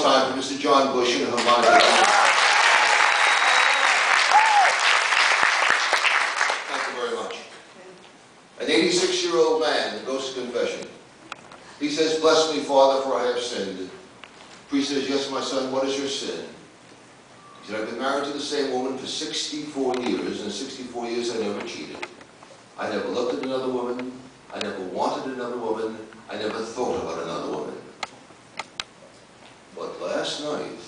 time for Mr. John Bush and harmonica. Thank you very much. An 86-year-old man goes to confession. He says, "Bless me, Father, for I have sinned." The priest says, "Yes, my son, what is your sin?" He said, "I've been married to the same woman for 64 years, and in 64 years I never cheated. I never looked at another woman. I never wanted another woman. I never thought about another woman. But last night,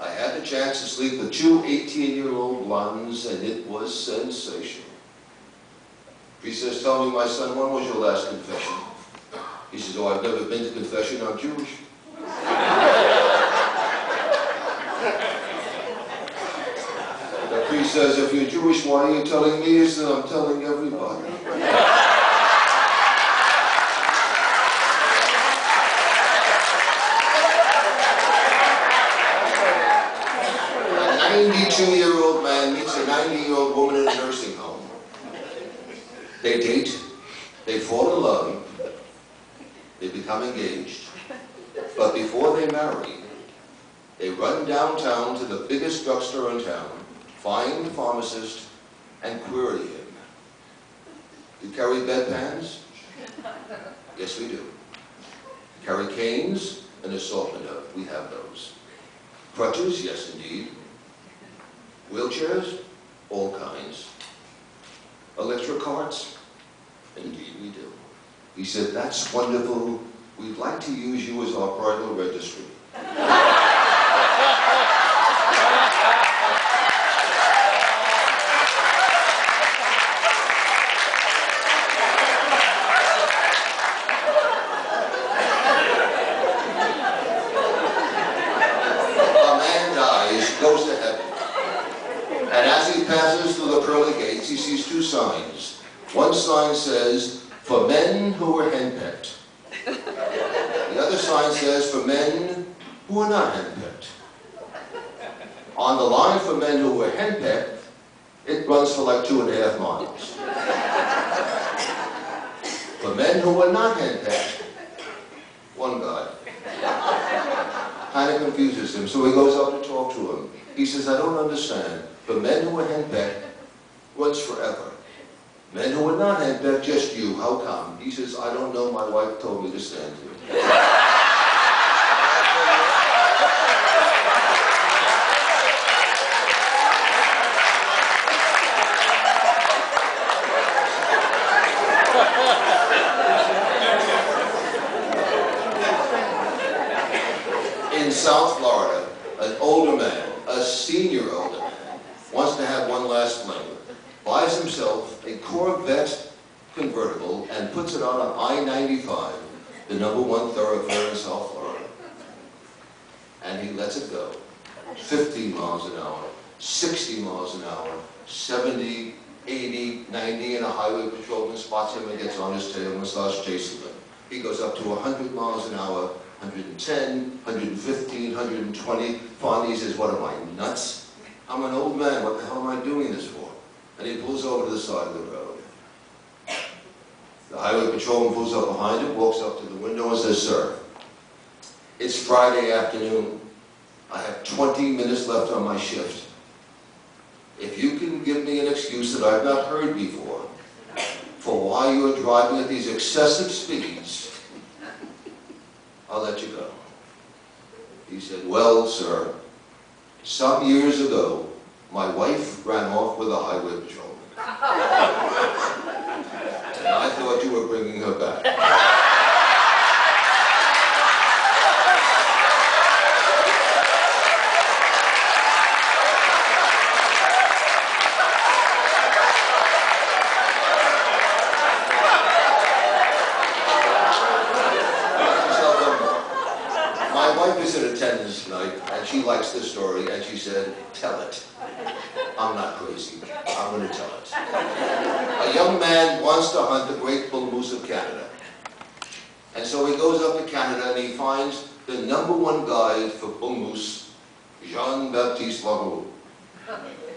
I had the chance to sleep with two 18-year-old blondes, and it was sensational." He says, "Tell me, my son, when was your last confession?" He says, "Oh, I've never been to confession. I'm Jewish." The priest says, "If you're Jewish, why are you telling me?" He says, "I'm telling everybody." 92-year-old man meets a 90-year-old woman in a nursing home. They date, they fall in love, they become engaged. But before they marry, they run downtown to the biggest drugstore in town, find the pharmacist, and query him. "You carry bedpans?" "Yes, we do." "Carry canes?" "An assortment of. We have those." "Crutches?" "Yes, indeed." "Wheelchairs?" "All kinds." "Electric carts?" "Indeed we do." He said, "That's wonderful. We'd like to use you as our bridal registry." A man dies, goes to heaven. And as he passes through the pearly gates, he sees two signs. One sign says, "For men who were henpecked." The other sign says, "For men who are not henpecked." On the line for men who were henpecked, it runs for like 2.5 miles. For men who were not henpecked, one guy. Kind of confuses him, so he goes up to talk to him. He says, "I don't understand. For men who were henpecked, runs forever. Men who were not henpecked, just you. How come?" He says, "I don't know. My wife told me to stand here." In South Florida, an older man, a senior older man, wants to have one last fling. Buys himself a Corvette convertible and puts it out on I-95, the #1 thoroughfare in South Florida. And he lets it go. 50 miles an hour, 60 miles an hour, 70, 80, 90, and a highway patrolman spots him and gets on his tail and starts chasing him. He goes up to 100 miles an hour, 110, 115, 120. Finally he says, "What am I, nuts? I'm an old man. What the hell am I doing this for?" And he pulls over to the side of the road. The highway patrolman pulls up behind him, walks up to the window and says, "Sir, it's Friday afternoon. I have 20 minutes left on my shift. If you can give me an excuse that I've not heard before for why you're driving at these excessive speeds, I'll let you go." He said, "Well, sir, some years ago, my wife ran off with a highway patrolman. And I thought you were bringing her back." My wife is in attendance tonight, and she likes this story, and she said, "Tell it." I'm not crazy. I'm going to tell it. A young man wants to hunt the great bull moose of Canada. And so he goes up to Canada and he finds the #1 guide for bull moose, Jean-Baptiste LaRue.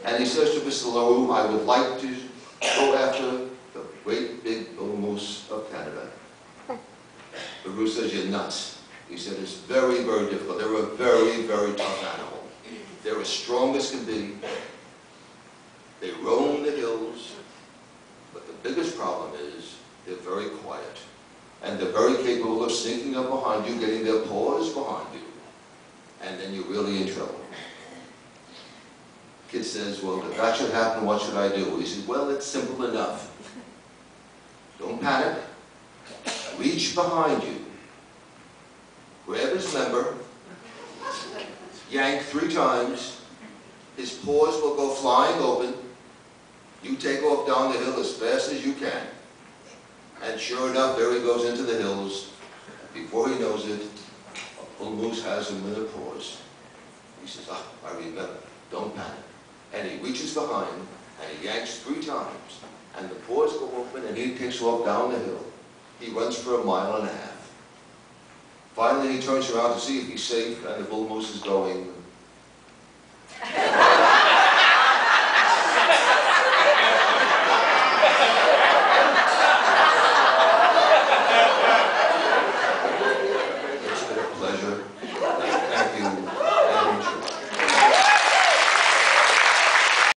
And he says to Mr. LaRue, "I would like to go after the great big bull moose of Canada." LaRue says, "You're nuts. He said, it's very, very difficult. They're a very, very tough animal. They're as strong as can be. They roam the hills. But the biggest problem is they're very quiet. And they're very capable of sneaking up behind you, getting their paws behind you. And then you're really in trouble. Kid says, well, if that should happen, what should I do? He says, well, it's simple enough. Don't panic. Reach behind you. Grab his member. Yank 3 times. His paws will go flying open. You take off down the hill as fast as you can. And sure enough, there he goes into the hills. Before he knows it, a bull moose has him in the paws. He says, ah, I remember. Don't panic. And he reaches behind, and he yanks 3 times. And the paws go open, and he takes off down the hill. He runs for 1.5 miles. Finally, he turns around to see if he's safe, and the bull moose is going